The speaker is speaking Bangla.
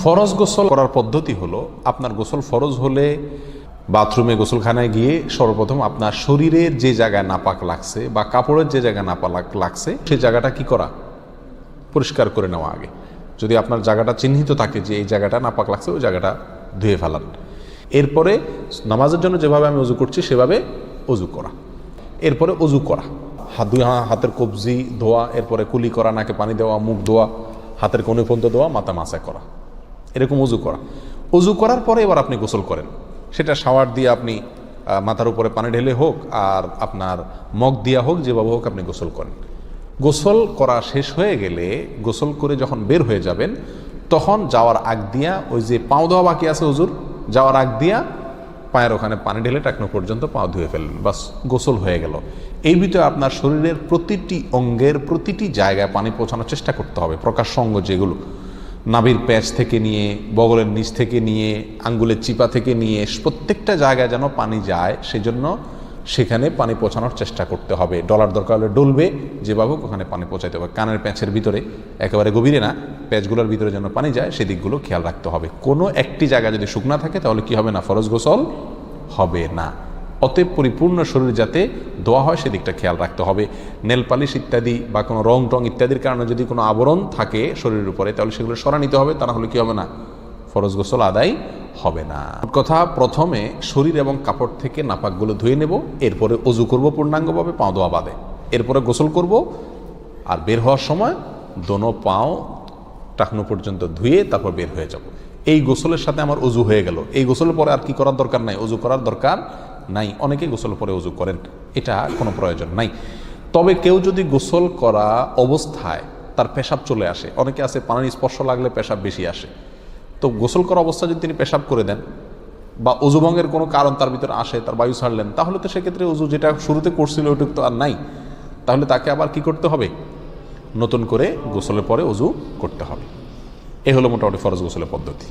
ফরজ গোসল করার পদ্ধতি হলো, আপনার গোসল ফরজ হলে বাথরুমে গোসলখানায় গিয়ে সর্বপ্রথম আপনার শরীরের যে জায়গায় নাপাক লাগছে বা কাপড়ের যে জায়গায় নাপাক লাগছে সেই জায়গাটা কি করা, পরিষ্কার করে নেওয়া আগে। যদি আপনার জায়গাটা চিহ্নিত থাকে যে এই জায়গাটা নাপাক লাগছে, ওই জায়গাটা ধুয়ে ফেলান। এরপরে নামাজের জন্য যেভাবে আমি অজু করছি সেভাবে অজু করা। এরপরে অজু করা, হাতের কবজি ধোয়া, এরপরে কুলি করা, নাকে পানি দেওয়া, মুখ ধোয়া, হাতের কনুই পর্যন্ত ধোয়া, মাথা মাসা করা, এরকম অজু করা। অজু করার পরে এবার আপনি গোসল করেন। সেটা শাওয়ার দিয়ে আপনি মাথার উপরে পানি ঢেলে হোক আর আপনার মগ দিয়া হোক, যেভাবে হোক আপনি গোসল করেন। গোসল করা শেষ হয়ে গেলে, গোসল করে যখন বের হয়ে যাবেন, তখন যাওয়ার আগ দিয়া ওই যে পাও ধোয়া বাকি আছে হুজুর, যাওয়ার আগ দিয়া পায়ের ওখানে পানি ঢেলে টাকনো পর্যন্ত পাও ধুয়ে ফেললেন, বাস গোসল হয়ে গেল। এই ভিতরে আপনার শরীরের প্রতিটি অঙ্গের প্রতিটি জায়গায় পানি পৌঁছানোর চেষ্টা করতে হবে। প্রকাশ্য অঙ্গ যেগুলো, নাভির প্যাচ থেকে নিয়ে, বগলের নিচ থেকে নিয়ে, আঙ্গুলের চিপা থেকে নিয়ে, প্রত্যেকটা জায়গায় যেন পানি যায়, সেজন্য সেখানে পানি পৌঁছানোর চেষ্টা করতে হবে। ডলার দরকার হলে ডলবে, যেভাবে ওখানে পানি পৌঁছাতে হবে। কানের প্যাঁচের ভিতরে, একেবারে গভীরে না, প্যাঁচগুলোর ভিতরে যেন পানি যায় সেদিকগুলো খেয়াল রাখতে হবে। কোনো একটি জায়গা যদি শুকনা থাকে তাহলে কি হবে না, ফরজ গোসল হবে না। অতএব পরিপূর্ণ শরীর যাতে ধোয়া হয় সেদিকটা খেয়াল রাখতে হবে। নেল পালিশ ইত্যাদি বা কোনো রং টং ইত্যাদির কারণে যদি কোনো আবরণ থাকে শরীরের উপরে, তাহলে সেগুলো সরা নিতে হবে, তা না হলে কি হবে না, ফরজ গোসল আদায় হবে না। কথা, প্রথমে শরীর এবং কাপড় থেকে নাপাকগুলো ধুয়ে নেব, এরপরে অজু করব পূর্ণাঙ্গভাবে, পাও ধোয়া বাদে, এরপরে গোসল করব। আর বের হওয়ার সময় দোনো পাও টাকনো পর্যন্ত ধুয়ে তারপর বের হয়ে যাব। এই গোসলের সাথে আমার অজু হয়ে গেল। এই গোসলের পরে আর কি করার দরকার নাই, অজু করার দরকার নাই। অনেকেই গোসলের পরে অজু করেন, এটা কোনো প্রয়োজন নাই। তবে কেউ যদি গোসল করা অবস্থায় তার পেশাব চলে আসে, অনেকে আছে পানির স্পর্শ লাগলে পেশাব বেশি আসে, তো গোসল করা অবস্থায় যদি তিনি পেশাব করে দেন বা অজুভঙ্গের কোনো কারণ তার ভিতরে আসে, তার বায়ু ছাড়লেন, তাহলে তো সেক্ষেত্রে অজু যেটা শুরুতে করছিল ওইটুক তো আর নাই। তাহলে তাকে আবার কি করতে হবে, নতুন করে গোসলের পরে অজু করতে হবে। এ হলো মোটামুটি ফরজ গোসলের পদ্ধতি।